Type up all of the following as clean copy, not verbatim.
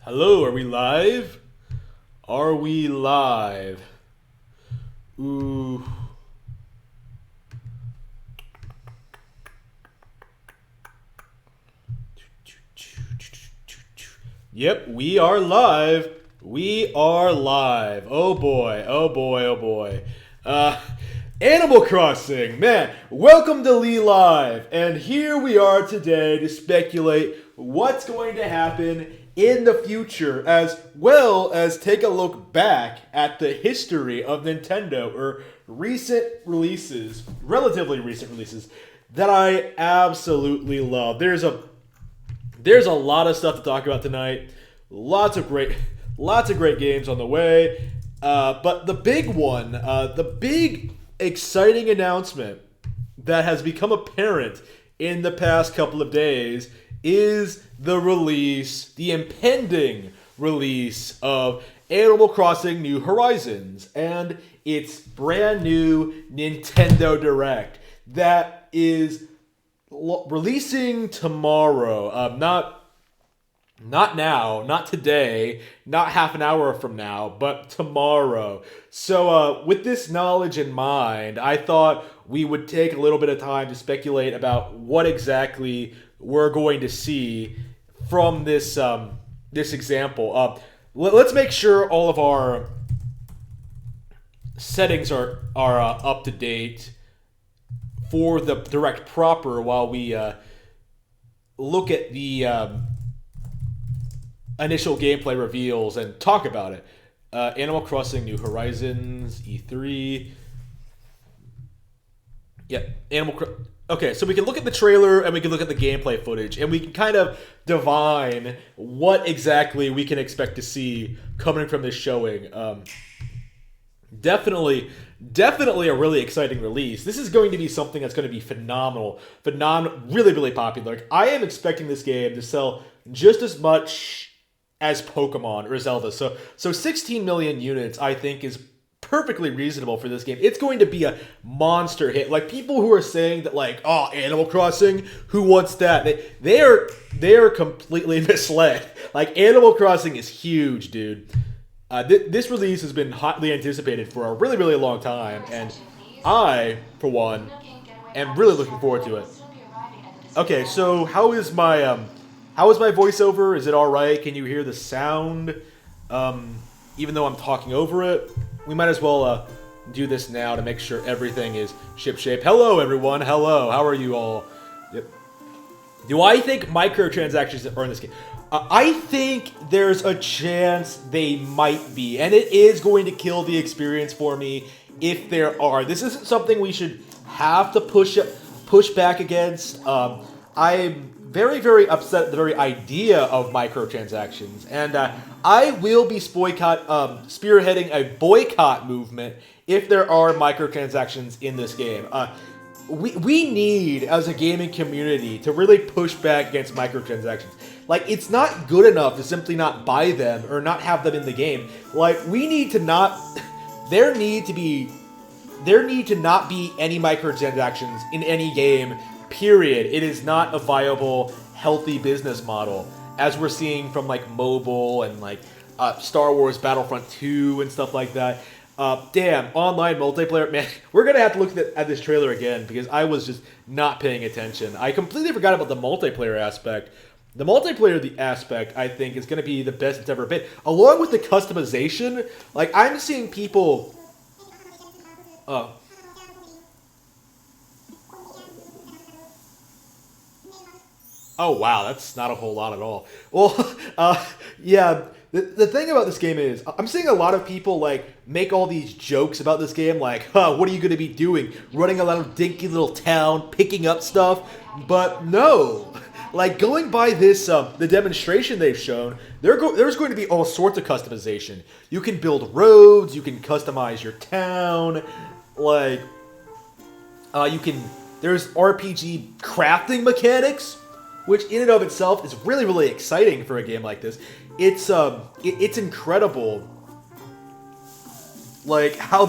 Hello, are we live? Are we live? Ooh. Yep, we are live. We are live. Oh boy, oh boy, oh boy. Animal Crossing, man, welcome to LeeLive. And here we are today to speculate what's going to happen in the future, as well as take a look back at the history of Nintendo, or recent releases, relatively recent releases, that I absolutely love. There's a lot of stuff to talk about tonight. Lots of great games on the way. But the big one, the big exciting announcement that has become apparent in the past couple of days is the impending release of Animal Crossing New Horizons and its brand new Nintendo Direct that is releasing tomorrow. Not now, not today, not half an hour from now, but tomorrow. So with this knowledge in mind, I thought we would take a little bit of time to speculate about what exactly we're going to see from this example. Let's make sure all of our settings are up to date for the Direct proper while we look at the initial gameplay reveals and talk about it. Animal Crossing New Horizons, E3. Yeah, Okay, so we can look at the trailer and we can look at the gameplay footage and we can kind of divine what exactly we can expect to see coming from this showing. Definitely a really exciting release. This is going to be something that's going to be phenomenal, really popular. Like, I am expecting this game to sell just as much as Pokemon or Zelda. So 16 million units, I think, is perfectly reasonable for this game. It's going to be a monster hit. Like, people who are saying that, like, oh, Animal Crossing, who wants that? They are completely misled. Like, Animal Crossing is huge, dude. This release has been hotly anticipated for a really long time, and I, for one, am really looking forward to it. Okay, so how is my voiceover? Is it all right? Can you hear the sound? Even though I'm talking over it, we might as well do this now to make sure everything is shipshape. Hello, everyone. Hello. How are you all? Yep. Do I think microtransactions are in this game? I think there's a chance they might be, and it is going to kill the experience for me if there are. This isn't something we should have to push back against. I'm very upset at the very idea of microtransactions, and I will be spearheading a boycott movement if there are microtransactions in this game. We need, as a gaming community, to really push back against microtransactions. Like, it's not good enough to simply not buy them or not have them in the game. Like, we need to not... There need to not be any microtransactions in any game, period. It is not a viable, healthy business model, as we're seeing from, like, mobile and, like, Star Wars Battlefront 2 and stuff like that. Damn, online multiplayer, man, we're gonna have to look at this trailer again, because I was just not paying attention. I completely forgot about the multiplayer aspect. The multiplayer aspect, I think, is going to be the best it's ever been. Along with the customization, like, I'm seeing people... Oh, wow, that's not a whole lot at all. Well, yeah, the thing about this game is, I'm seeing a lot of people, like, make all these jokes about this game, like, huh, what are you going to be doing? Running a little dinky little town, picking up stuff? But no! Like, going by this, the demonstration they've shown, there's going to be all sorts of customization. You can build roads, you can customize your town, like, there's RPG crafting mechanics, which in and of itself is really exciting for a game like this. It's incredible, like, how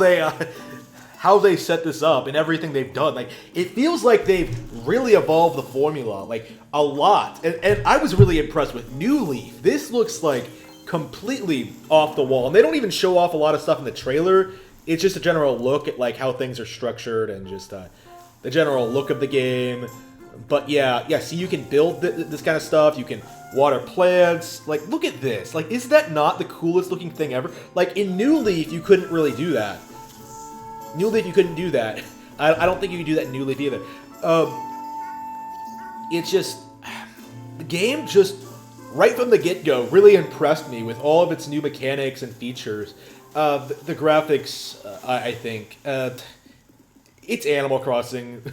they set this up and everything they've done. Like, it feels like they've really evolved the formula, like, a lot. And I was really impressed with New Leaf. This looks like completely off the wall. And they don't even show off a lot of stuff in the trailer. It's just a general look at like how things are structured and just the general look of the game. But yeah, see, you can build this kind of stuff. You can water plants. Like, look at this. Like, is that not the coolest looking thing ever? Like, in New Leaf, you couldn't really do that. New Leaf, you couldn't do that. I don't think you can do that in New Leaf either. It's just... The game just, right from the get-go, really impressed me with all of its new mechanics and features. The graphics, I think... It's Animal Crossing.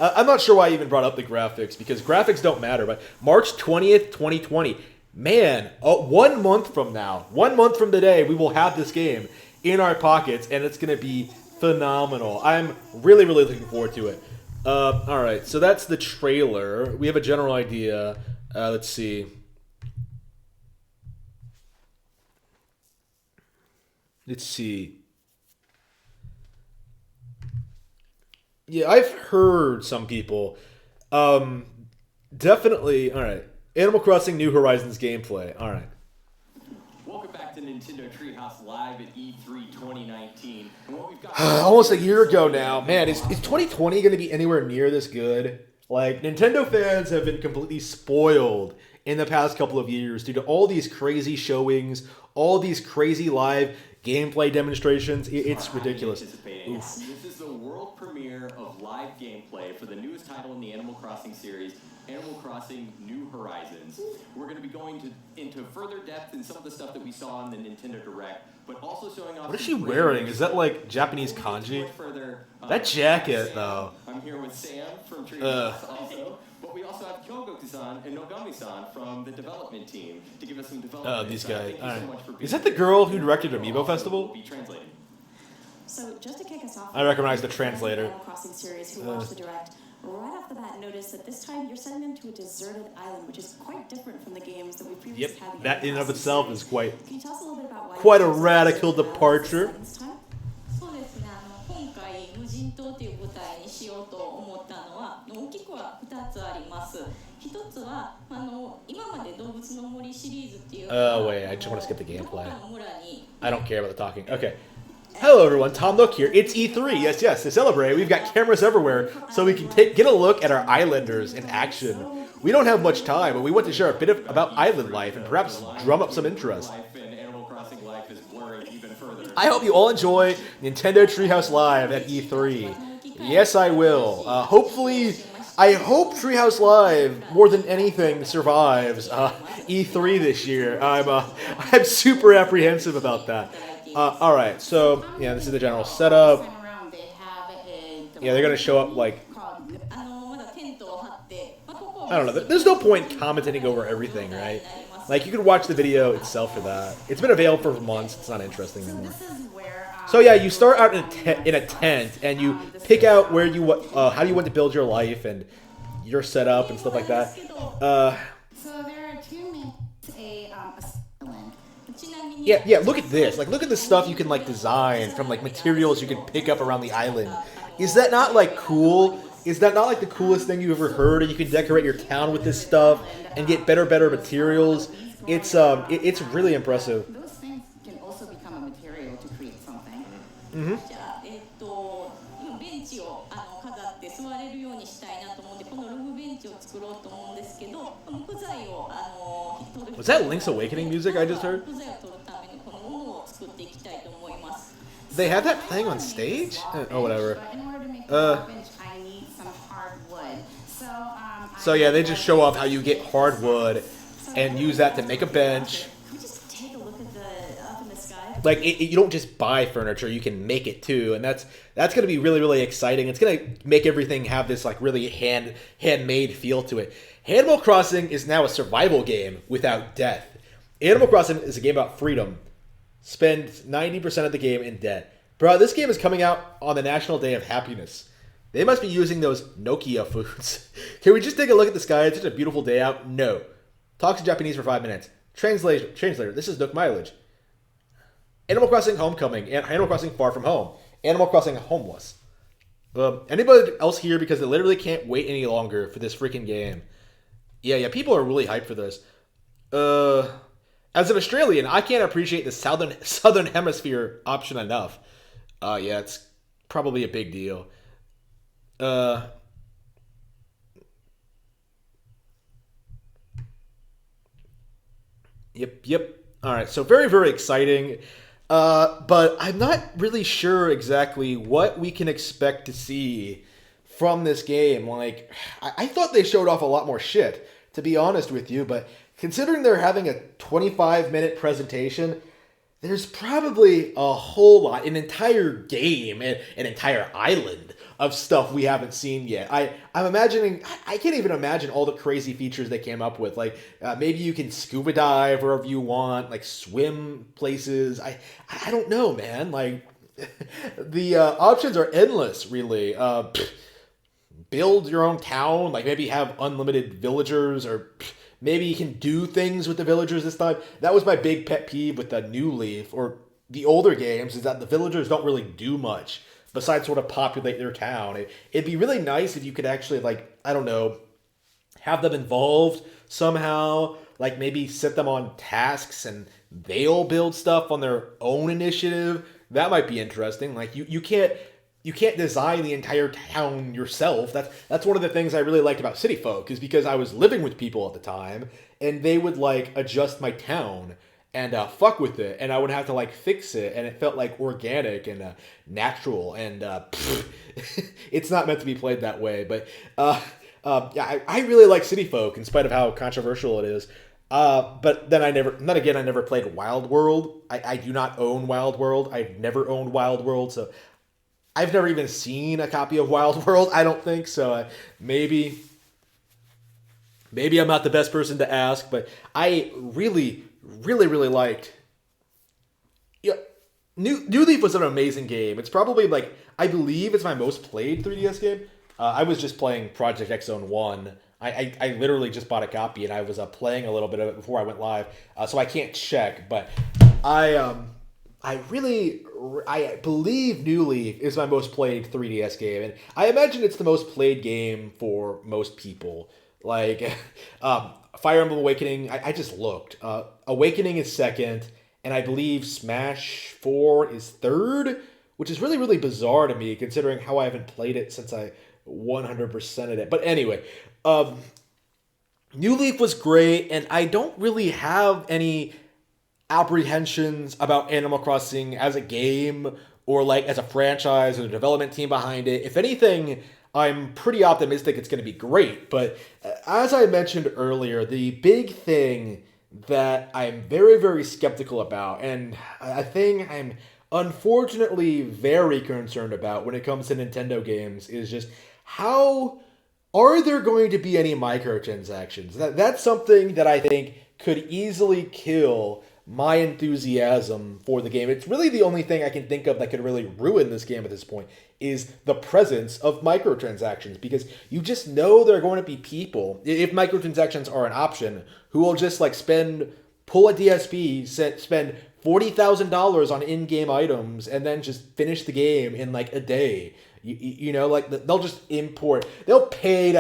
I'm not sure why I even brought up the graphics, because graphics don't matter, but March 20th, 2020. Man, 1 month from now, 1 month from today, we will have this game in our pockets, and it's going to be phenomenal. I'm really, really looking forward to it. Alright, so that's the trailer. We have a general idea. Let's see. Let's see. Yeah, I've heard some people. Definitely. All right. Animal Crossing New Horizons gameplay. All right. Welcome back to Nintendo Treehouse Live at E3 2019. And what we've got Almost a year ago now. Man, is 2020 going to be anywhere near this good? Like, Nintendo fans have been completely spoiled in the past couple of years due to all these crazy showings, all these crazy live gameplay demonstrations. It's ridiculous. This is the world premiere of live gameplay for the newest title in the Animal Crossing series, Animal Crossing New Horizons. We're going to be going into further depth in some of the stuff that we saw on the Nintendo Direct, but also showing off... What is she wearing? Is that like Japanese kanji? That jacket, though. I'm here with Sam from Treehouse also. But we also have Kyogoku-san and Nogami-san from the development team to give us some development. Oh, these guys. Thank you so much for being Is that the girl who directed Amiibo Festival? Be translating. So just to kick us off, I recognize the translator. Animal Crossing series who watched the direct right off the bat noticed that this time you're sending them to a deserted island, which is quite different from the games that we previously had. Yep, that in and of itself is quite Can you tell us a little bit about why quite a radical departure. this time? そうですね、今回無人島という舞台にしようと思ったのは大きくは2つあります。一つは今まで動物の森シリーズっていう wait, I just want to skip the gameplay. どこかの村に I don't care about the talking. Okay. Hello everyone, Tom Nook here. It's E3. Yes, to celebrate. We've got cameras everywhere, so we can get a look at our islanders in action. We don't have much time, but we want to share a bit about island life and perhaps drum up some interest. Life and Animal Crossing life is blurring even further. I hope you all enjoy Nintendo Treehouse Live at E3. Yes, I will. Hopefully, I hope Treehouse Live, more than anything, survives E3 this year. I'm super apprehensive about that. All right, so yeah, this is the general setup. Yeah, they're gonna show up like まだテントを張って、ここ I don't know. There's no point commenting over everything, right? Like you could watch the video itself for that. It's been available for months. It's not interesting anymore. So yeah, you start out in a tent and you pick out where you how you want to build your life and your setup and stuff like that. So there are two main island. ちなみに Yeah. Look at this. Like, look at the stuff you can like design from like materials you can pick up around the island. Is that not like cool? Is that not like the coolest thing you've ever heard? And you can decorate your town with this stuff and get better materials. It's really impressive. Those things can also become a material to create something. じゃあ今ベンチを飾って座れるようにしたいなと思ってこのログベンチを作ろうと思うんですけど木材を取る Was that Link's Awakening music I just heard? 木材を取るためのこのものを作っていきたいと思います。 They had that playing on stage? Oh, whatever. But in order to make a bench, I need some hardwood. So yeah, they just show off how you get hardwood and use that to make a bench. Can we just take a look at the up in the sky? Like you don't just buy furniture, you can make it too, and that's going to be really, really exciting. It's going to make everything have this like really handmade feel to it. Animal Crossing is now a survival game without death. Animal Crossing is a game about freedom. Spend 90% of the game in debt. Bro, this game is coming out on the National Day of Happiness. They must be using those Nokia foods. Can we just take a look at the sky? It's such a beautiful day out. No. Talk to Japanese for 5 minutes. Translator. This is Nook Mileage. Animal Crossing Homecoming. Animal Crossing Far From Home. Animal Crossing Homeless. Anybody else here because they literally can't wait any longer for this freaking game. Yeah, people are really hyped for this. As an Australian, I can't appreciate the southern hemisphere option enough. Yeah, it's probably a big deal. Uh, yep. All right, so very, very exciting. But I'm not really sure exactly what we can expect to see from this game. Like, I thought they showed off a lot more shit, to be honest with you, but considering they're having a 25-minute presentation, there's probably a whole lot, an entire game, an entire island of stuff we haven't seen yet. I'm imagining, I can't even imagine all the crazy features they came up with. Like, maybe you can scuba dive wherever you want, like swim places. I don't know, man. Like, the options are endless, really. Build your own town, like maybe have unlimited villagers, or maybe you can do things with the villagers this time. That was my big pet peeve with the New Leaf or the older games, is that the villagers don't really do much besides sort of populate their town. It'd be really nice if you could actually, like, I don't know, have them involved somehow, like maybe set them on tasks and they'll build stuff on their own initiative. That might be interesting. Like, you can't design the entire town yourself. That's one of the things I really liked about City Folk, is because I was living with people at the time, and they would like adjust my town and fuck with it, and I would have to like fix it, and it felt like organic and natural, and it's not meant to be played that way. But yeah, I really like City Folk in spite of how controversial it is. But then I never played Wild World. I do not own Wild World. I've never owned Wild World, so I've never even seen a copy of Wild World, I don't think, so maybe I'm not the best person to ask, but I really, really, really liked... Yeah, New Leaf was an amazing game. It's probably, like, I believe it's my most played 3DS game. I was just playing Project X Zone 1. I literally just bought a copy, and I was playing a little bit of it before I went live, so I can't check, but I believe New Leaf is my most played 3DS game, and I imagine it's the most played game for most people. Like, Fire Emblem Awakening, I just looked. Awakening is second, and I believe Smash 4 is third, which is really, really bizarre to me, considering how I haven't played it since I 100%ed it. But anyway, New Leaf was great, and I don't really have any apprehensions about Animal Crossing as a game or like as a franchise or the development team behind it. If anything, I'm pretty optimistic it's going to be great. But as I mentioned earlier, the big thing that I'm very, very skeptical about, and a thing I'm unfortunately very concerned about when it comes to Nintendo games, is just how are there going to be any microtransactions? That's something that I think could easily kill my enthusiasm for the game. It's really the only thing I can think of that could really ruin this game at this point, is the presence of microtransactions, because you just know there are going to be people, if microtransactions are an option, who will just like pull a DSP, spend $40,000 on in-game items, and then just finish the game in like a day. You know, like they'll just import. They'll pay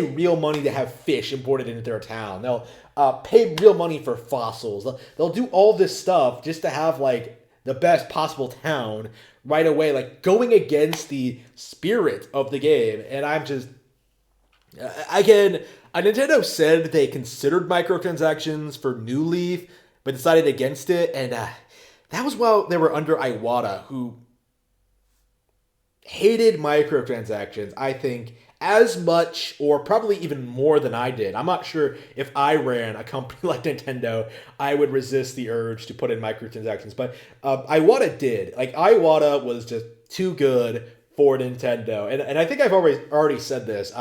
real money to have fish imported into their town. They'll pay real money for fossils. They'll do all this stuff just to have like the best possible town right away, like going against the spirit of the game. And I'm just, again, Nintendo said they considered microtransactions for New Leaf, but decided against it. And that was while they were under Iwata, who hated microtransactions, I think, as much or probably even more than I did. I'm not sure if I ran a company like Nintendo, I would resist the urge to put in microtransactions. But Iwata did. Like, Iwata was just too good for Nintendo. And I think I've already said this.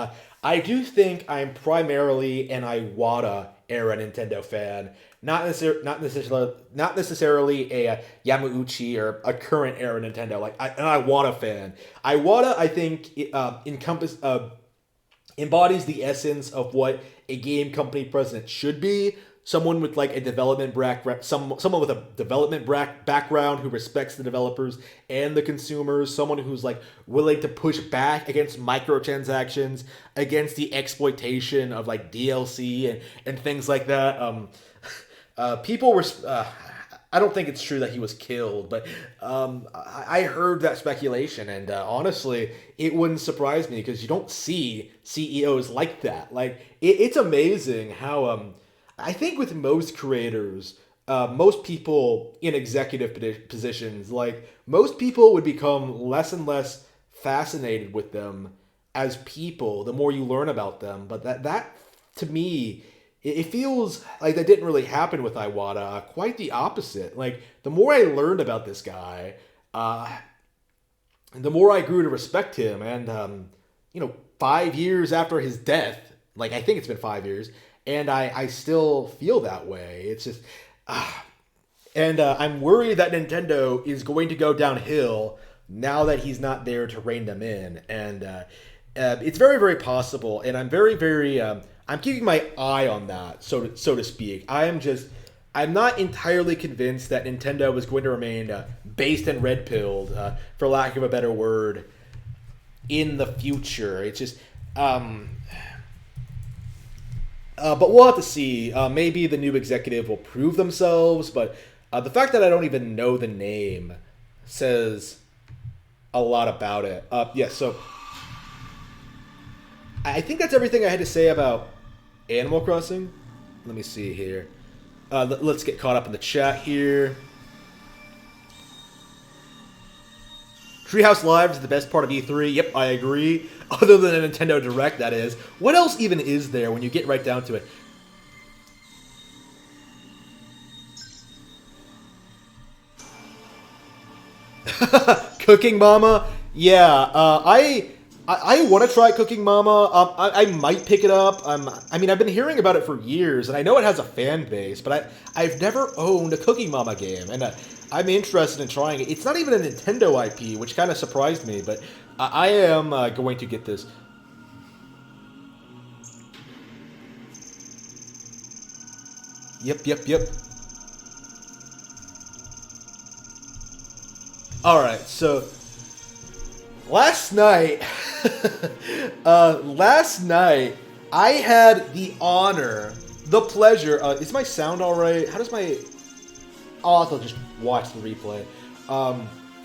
I do think I'm primarily an Iwata era Nintendo fan, not necessarily a Yamauchi or a current era Nintendo, like an Iwata fan. Iwata, I think, embodies the essence of what a game company president should be. Someone with like a development someone with a development background who respects the developers and the consumers. Someone who's like willing to push back against microtransactions, against the exploitation of like DLC and things like that. People were. I don't think it's true that he was killed, but I heard that speculation, and honestly, it wouldn't surprise me because you don't see CEOs like that. Like it's amazing how I think with most creators, most people in executive positions, like most people would become less and less fascinated with them as people the more you learn about them. But that to me, it feels like that didn't really happen with Iwata. Quite the opposite. Like the more I learned about this guy, the more I grew to respect him. And 5 years after his death, like I think it's been 5 years, and I still feel that way. It's just, and I'm worried that Nintendo is going to go downhill now that he's not there to rein them in. And it's very, very possible. And I'm very, very, I'm keeping my eye on that, so to speak. I'm not entirely convinced that Nintendo is going to remain based and red-pilled, for lack of a better word, in the future. It's just, but we'll have to see. Maybe the new executive will prove themselves, but the fact that I don't even know the name says a lot about it. So I think that's everything I had to say about Animal Crossing. Let me see here. Let's get caught up in the chat here. Treehouse Live is the best part of E3. Yep, I agree. Other than a Nintendo Direct, that is. What else even is there when you get right down to it? Cooking Mama? Yeah, I want to try Cooking Mama. I might pick it up. I've been hearing about it for years, and I know it has a fan base, but I've never owned a Cooking Mama game, and I'm interested in trying it. It's not even a Nintendo IP, which kind of surprised me, but I am going to get this. Yep. Alright, so last night, I had the honor, the pleasure, is my sound alright? How does my... I'll have to just watch the replay.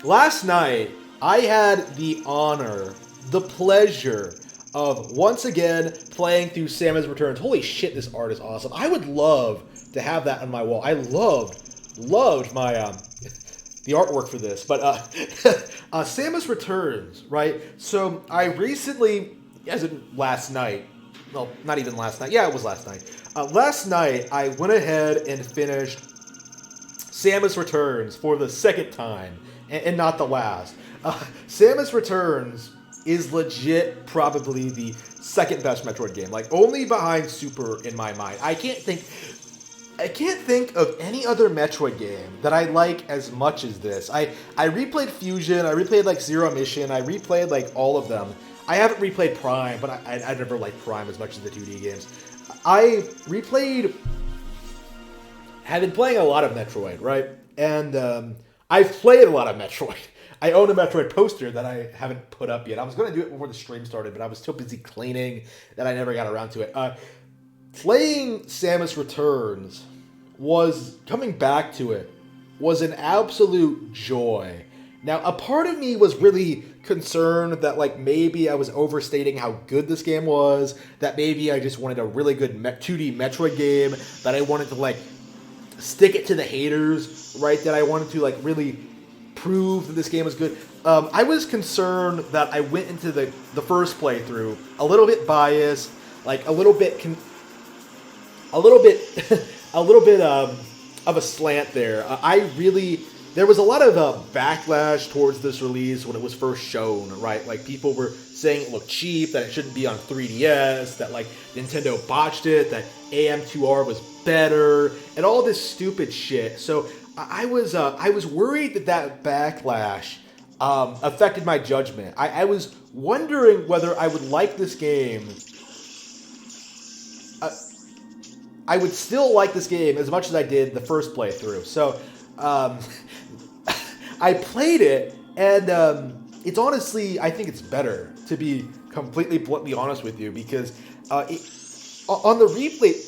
Last night, I had the honor, the pleasure of once again playing through Samus Returns. Holy shit, this art is awesome. I would love to have that on my wall. I loved my the artwork for this. But Samus Returns, right? So I recently, as in last night, well, not even last night. Yeah, it was last night. Last night, I went ahead and finished Samus Returns for the second time, and not the last. Samus Returns is legit probably the second best Metroid game, like only behind Super in my mind. I can't think of any other Metroid game that I like as much as this. I replayed Fusion, I replayed like Zero Mission, I replayed like all of them. I haven't replayed Prime, but I never liked Prime as much as the 2D games. I have been playing a lot of Metroid, right? And I've played a lot of Metroid. I own a Metroid poster that I haven't put up yet. I was going to do it before the stream started, but I was so busy cleaning that I never got around to it. Playing Samus Returns coming back to it was an absolute joy. Now, a part of me was really concerned that like maybe I was overstating how good this game was, that maybe I just wanted a really good 2D Metroid game, that I wanted to like stick it to the haters, right? That I wanted to like really prove that this game was good. I was concerned that I went into the first playthrough a little bit biased, like a little bit of a slant there. There was a lot of backlash towards this release when it was first shown, right? Like people were saying it looked cheap, that it shouldn't be on 3DS, that like Nintendo botched it, that AM2R was better, and all this stupid shit. So I was worried that backlash affected my judgment. I was wondering whether I would like this game. I would still like this game as much as I did the first playthrough. So I played it, and it's honestly, I think it's better, to be completely bluntly honest with you, because on the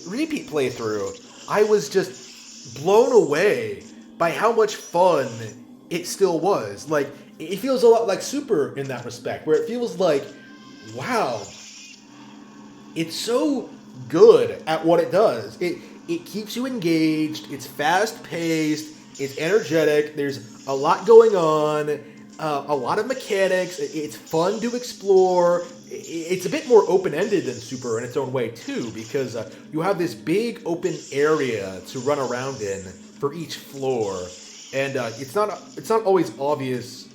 repeat playthrough, I was just blown away by how much fun it still was. Like, it feels a lot like Super in that respect, where it feels like, wow, it's so good at what it does. It keeps you engaged, it's fast-paced, it's energetic, there's a lot going on, a lot of mechanics, it's fun to explore. It's a bit more open-ended than Super in its own way, too, because you have this big open area to run around in for each floor, and it's not always obvious.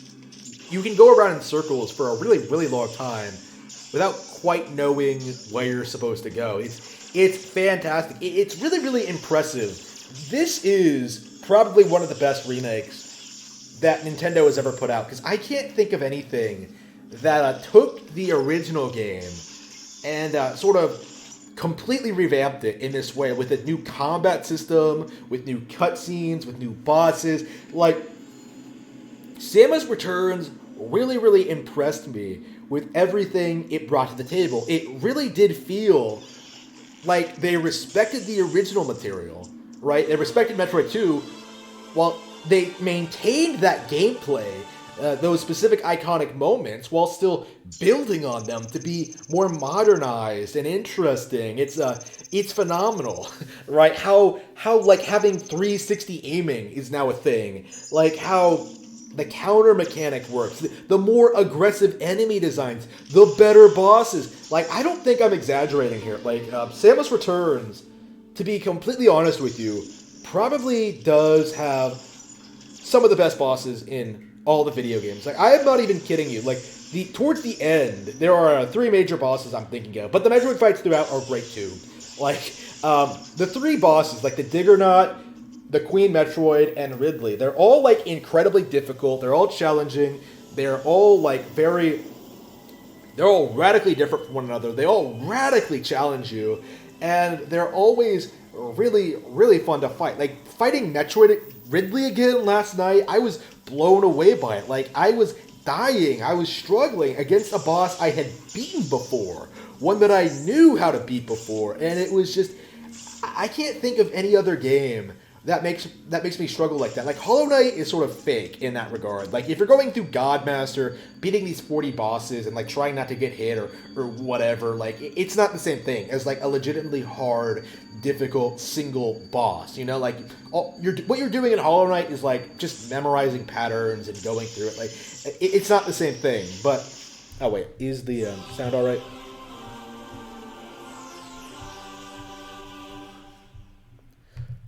You can go around in circles for a really, really long time without quite knowing where you're supposed to go. It's fantastic. It's really, really impressive. This is probably one of the best remakes that Nintendo has ever put out, because I can't think of anything that took the original game and sort of completely revamped it in this way, with a new combat system, with new cutscenes, with new bosses. Like, Samus Returns really, really impressed me with everything it brought to the table. It really did feel like they respected the original material, right? They respected Metroid 2, while they maintained that gameplay, those specific iconic moments, while still building on them to be more modernized and interesting. It's phenomenal, right? How like having 360 aiming is now a thing. Like how the counter mechanic works, the more aggressive enemy designs, the better bosses. Like, I don't think I'm exaggerating here. Like, Samus Returns, to be completely honest with you, probably does have some of the best bosses in all the video games. Like, I am not even kidding you. Like, towards the end, there are 3 major bosses I'm thinking of, but the Metroid fights throughout are great too. Like, the 3 bosses, like the Diggernaut, the Queen Metroid, and Ridley, they're all, like, incredibly difficult. They're all challenging. They're all, like, they're all radically different from one another. They all radically challenge you, and they're always really, really fun to fight. Like, fighting Metroid Ridley again last night, I was blown away by it. Like, I was dying. I was struggling against a boss I had beaten before, one that I knew how to beat before, and it was just, I can't think of any other game that makes me struggle like that. Like, Hollow Knight is sort of fake in that regard. Like, if you're going through Godmaster, beating these 40 bosses and, like, trying not to get hit or whatever, like, it's not the same thing as, like, a legitimately hard, difficult single boss, you know? Like, what you're doing in Hollow Knight is, like, just memorizing patterns and going through it. Like, it's not the same thing, but... Oh, wait. Is the sound all right?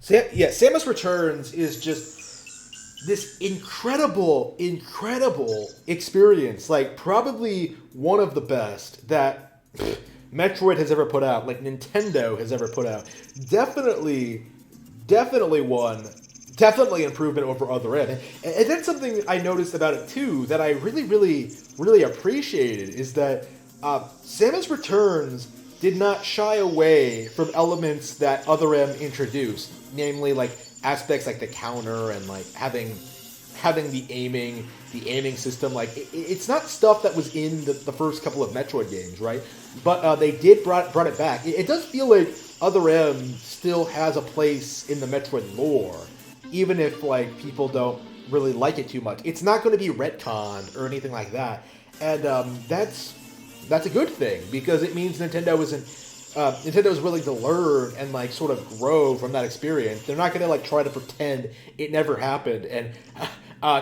Samus Returns is just this incredible, incredible experience. Like, probably one of the best that Metroid has ever put out, like Nintendo has ever put out. Definitely improvement over Other M. And that's something I noticed about it too, that I really, really, really appreciated, is that Samus Returns did not shy away from elements that Other M introduced, namely, like, aspects like the counter and, like, having the aiming system. Like, it's not stuff that was in the first couple of Metroid games, right? But they did brought it back. It does feel like Other M still has a place in the Metroid lore, even if, like, people don't really like it too much. It's not going to be retconned or anything like that, and that's a good thing, because it means Nintendo's willing to learn and, like, sort of grow from that experience. They're not going to, like, try to pretend it never happened and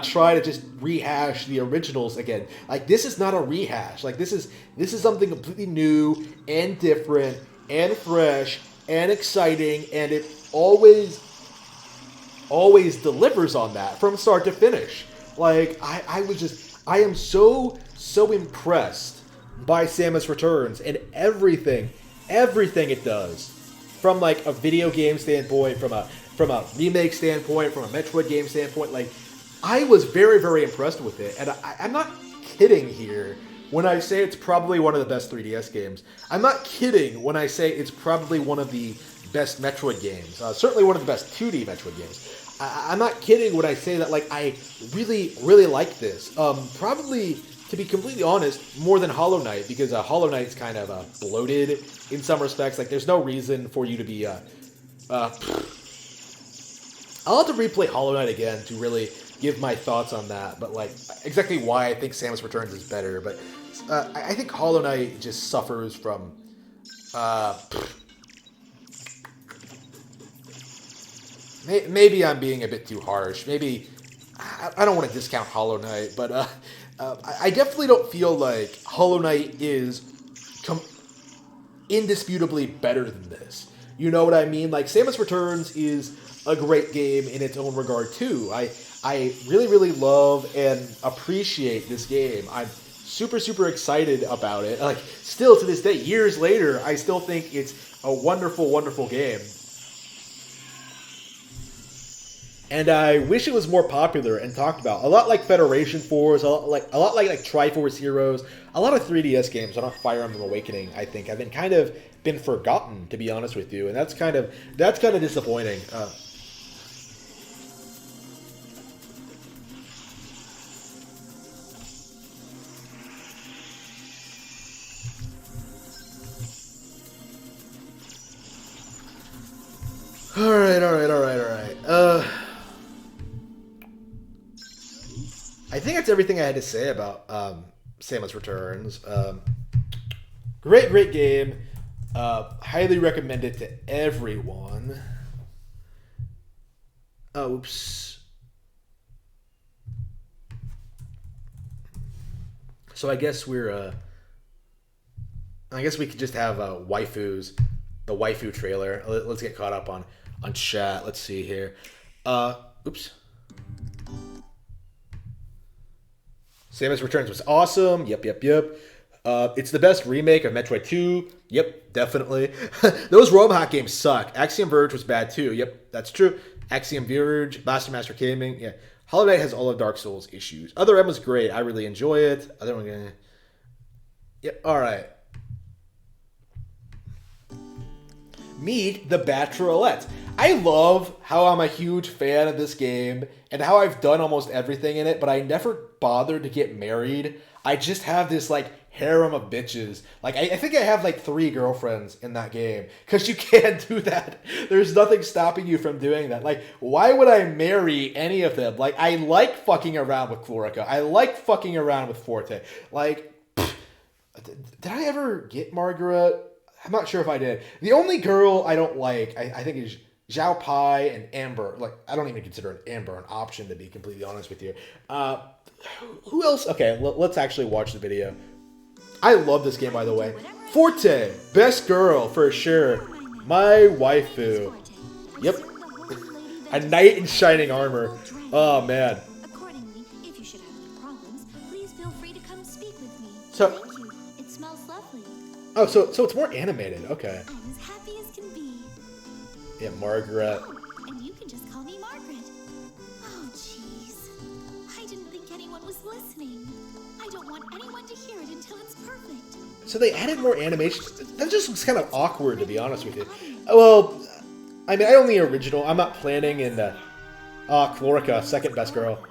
try to just rehash the originals again. Like, this is not a rehash. Like, this is something completely new and different and fresh and exciting, and it always delivers on that from start to finish. Like, I am so impressed by Samus Returns and everything it does, from, like, a video game standpoint, from a remake standpoint, from a Metroid game standpoint. Like, I was very, very impressed with it, and I'm not kidding here when I say it's probably one of the best 3DS games. I'm not kidding when I say it's probably one of the best Metroid games. Certainly one of the best 2D Metroid games. I'm not kidding when I say that, like, I really, really like this. Probably, to be completely honest, more than Hollow Knight, because Hollow Knight's kind of bloated in some respects. Like, there's no reason for you to be I'll have to replay Hollow Knight again to really give my thoughts on that, but like exactly why I think Samus Returns is better. But I think Hollow Knight just suffers from maybe I'm being a bit too harsh. Maybe I don't want to discount Hollow Knight, but I definitely don't feel like Hollow Knight is indisputably better than this. You know what I mean? Like, Samus Returns is a great game in its own regard, too. I really, really love and appreciate this game. I'm super, super excited about it. Like, still to this day, years later, I still think it's a wonderful, wonderful game. And I wish it was more popular and talked about. A lot like Federation Force, a lot like Triforce Heroes, a lot of 3DS games, not Fire Emblem Awakening, I think, have been forgotten, to be honest with you, and that's kind of disappointing. All right. I think that's everything I had to say about Samus Returns. Great game. Highly recommend it to everyone. Oops. So I guess we could just have waifus, the waifu trailer. Let's get caught up on chat. Let's see here. Oops. Samus Returns was awesome. Yep. It's the best remake of Metroid 2. Yep, definitely. Those ROM-hack games suck. Axiom Verge was bad too. Yep, that's true. Axiom Verge, Master Gaming. Yeah. Hollow Knight has all of Dark Souls issues. Other M was great. I really enjoy it. Other one, yep. All right. Meet the Bachelorette. I love how I'm a huge fan of this game and how I've done almost everything in it, but I never bothered to get married. I just have this like harem of bitches. Like I think I have like 3 girlfriends in that game because you can't do that. There's nothing stopping you from doing that. Like, why would I marry any of them? Like, I like fucking around with Chlorica. I like fucking around with Forte. Like, did I ever get Margaret? I'm not sure if I did. The only girl I don't like, I think, is Zhao Pai and Amber. Like, I don't even consider Amber an option, to be completely honest with you. Who else? Okay, let's actually watch the video. I love this game, by the way. Forte, best girl for sure. My waifu. Yep. A knight in shining armor. Oh man. Accordingly, if you should have any problems, please feel free to come speak with me. So- Thank you. It smells lovely. Oh, so it's more animated. Okay. I'm as happy as can be. Yeah, Margaret. Oh, and you can just call me Margaret. Oh, jeez. I didn't think anyone was listening. I don't want anyone to hear it until it's perfect. So they added more animation. That just looks kind of awkward, to be honest with you. Well, I mean, I own the original. I'm not planning in the... Chlorica, second best girl.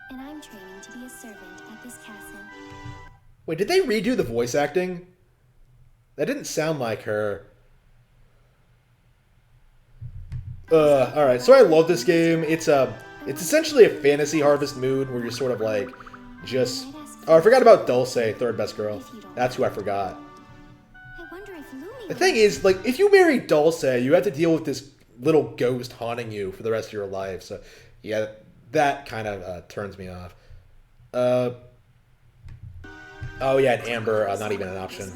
And I'm training to be a servant at this castle. Wait, did they redo the voice acting? That didn't sound like her. Alright, so I love this game. It's essentially a fantasy Harvest Moon where you're sort of like, just... Oh, I forgot about Dulce, third best girl. That's who I forgot. I wonder if Lumi... The thing is, like, if you marry Dulce, you have to deal with this little ghost haunting you for the rest of your life. So, yeah, that kind of turns me off. Oh, yeah, and Amber, not even an option.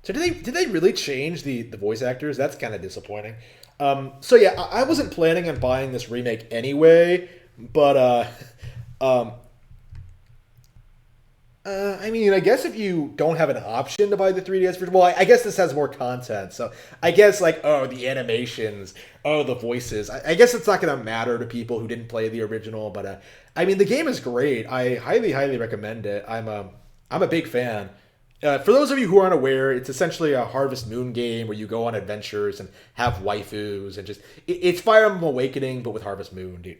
So did they really change the voice actors? That's kind of disappointing. So yeah, I wasn't planning on buying this remake anyway, but I mean, I guess if you don't have an option to buy the 3DS version, well, I guess this has more content. So I guess like, oh, the animations, oh, the voices. I guess it's not going to matter to people who didn't play the original, but I mean, the game is great. I highly, highly recommend it. I'm a big fan. For those of you who aren't aware, it's essentially a Harvest Moon game where you go on adventures and have waifus and just... It's Fire Emblem Awakening, but with Harvest Moon, dude.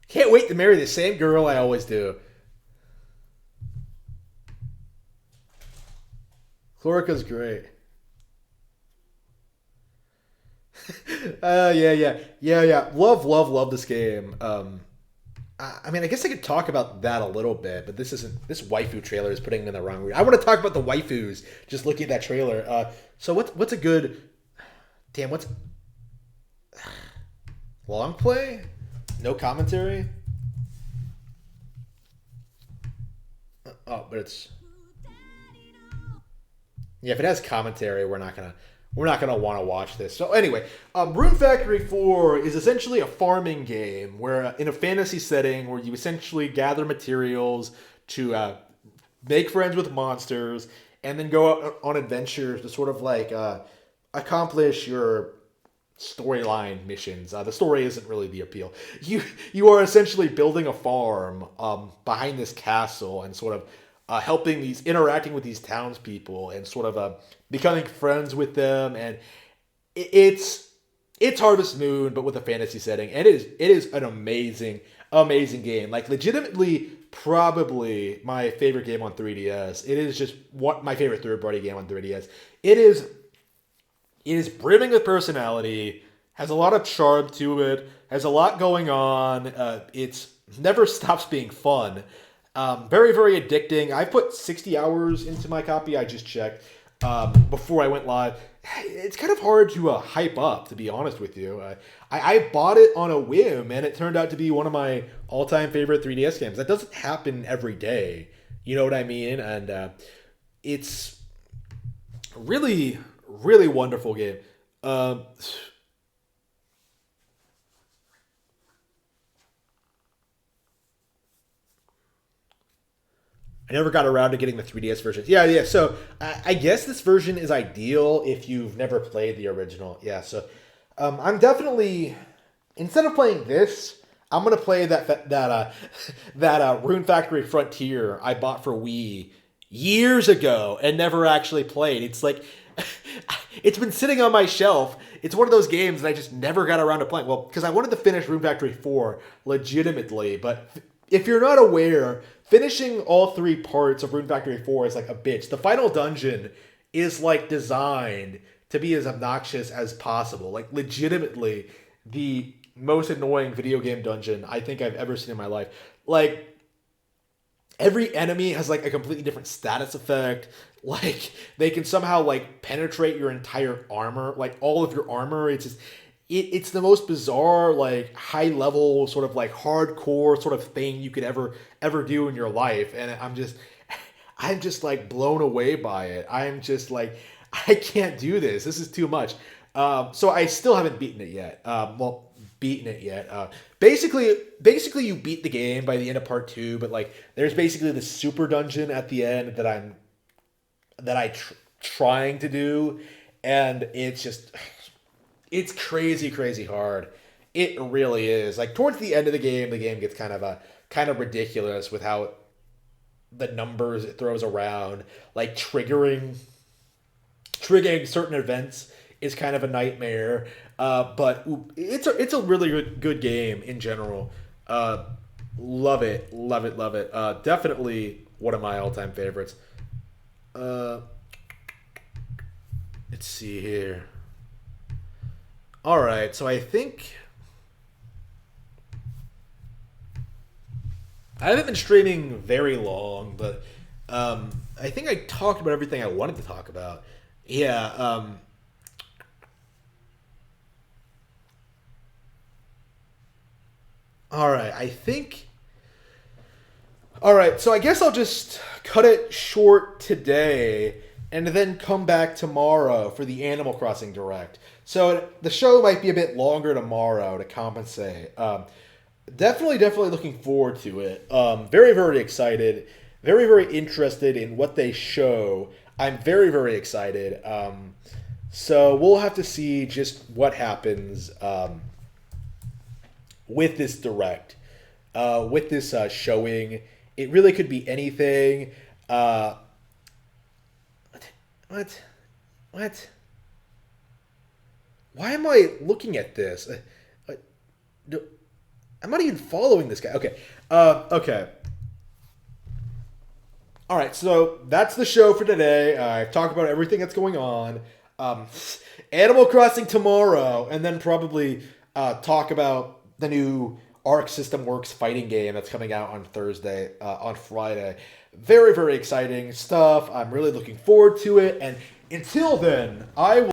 Can't wait to marry the same girl I always do. Chlorica's great. Yeah. Love this game. I mean, I guess I could talk about that a little bit, but this waifu trailer is putting me in the wrong mood. I want to talk about the waifus. Just looking at that trailer. So what's a good? Damn, what's long play? No commentary. Oh, but it's yeah. If it has commentary, we're not gonna want to watch this. So anyway, Rune Factory 4 is essentially a farming game where in a fantasy setting where you essentially gather materials to make friends with monsters and then go out on adventures to sort of like accomplish your storyline missions. The story isn't really the appeal. You are essentially building a farm behind this castle and sort of interacting with these townspeople and sort of becoming friends with them. And it's Harvest Moon, but with a fantasy setting. And it is an amazing game. Like legitimately, probably my favorite game on 3DS. It is just my favorite third-party game on 3DS. It is brimming with personality, has a lot of charm to it, has a lot going on. It's never stops being fun. Very, very addicting. I put 60 hours into my copy. I just checked before I went live. It's kind of hard to hype up, to be honest with you. I bought it on a whim, and it turned out to be one of my all-time favorite 3DS games. That doesn't happen every day. You know what I mean? And it's really, really wonderful game. I never got around to getting the 3DS version. Yeah. So I guess this version is ideal if you've never played the original. Yeah. So I'm definitely, instead of playing this, I'm gonna play that Rune Factory Frontier I bought for Wii years ago and never actually played. It's like it's been sitting on my shelf. It's one of those games that I just never got around to playing. Well, because I wanted to finish Rune Factory 4 legitimately, but if you're not aware, finishing all three parts of Rune Factory 4 is like a bitch. The final dungeon is like designed to be as obnoxious as possible. Like legitimately the most annoying video game dungeon I think I've ever seen in my life. Like every enemy has like a completely different status effect. Like they can somehow like penetrate your entire armor, like all of your armor. It's just it's the most bizarre, like high level, sort of like hardcore sort of thing you could ever do in your life. And I'm just like blown away by it. I'm just like, I can't do this. This is too much. So I still haven't beaten it yet. Basically you beat the game by the end of part 2, but like there's basically this super dungeon at the end that I'm trying to do, and it's crazy hard. It really is. Like towards the end of the game gets kind of ridiculous with how the numbers it throws around, like triggering certain events is kind of a nightmare. But it's a really good game in general. Love it. Definitely one of my all-time favorites. Let's see here. All right, so I think I haven't been streaming very long, but I think I talked about everything I wanted to talk about. Yeah. All right, All right, so I guess I'll just cut it short today and then come back tomorrow for the Animal Crossing Direct. So the show might be a bit longer tomorrow to compensate. Definitely looking forward to it. Very, very excited. Very, very interested in what they show. I'm very, very excited. So we'll have to see just what happens with this Direct. With this showing. It really could be anything. What? Why am I looking at this? I'm not even following this guy. Okay. Okay. All right, so that's the show for today. I've talked about everything that's going on. Animal Crossing tomorrow, and then probably talk about the new Arc System Works fighting game that's coming out on Friday. Very, very exciting stuff. I'm really looking forward to it. And until then, I will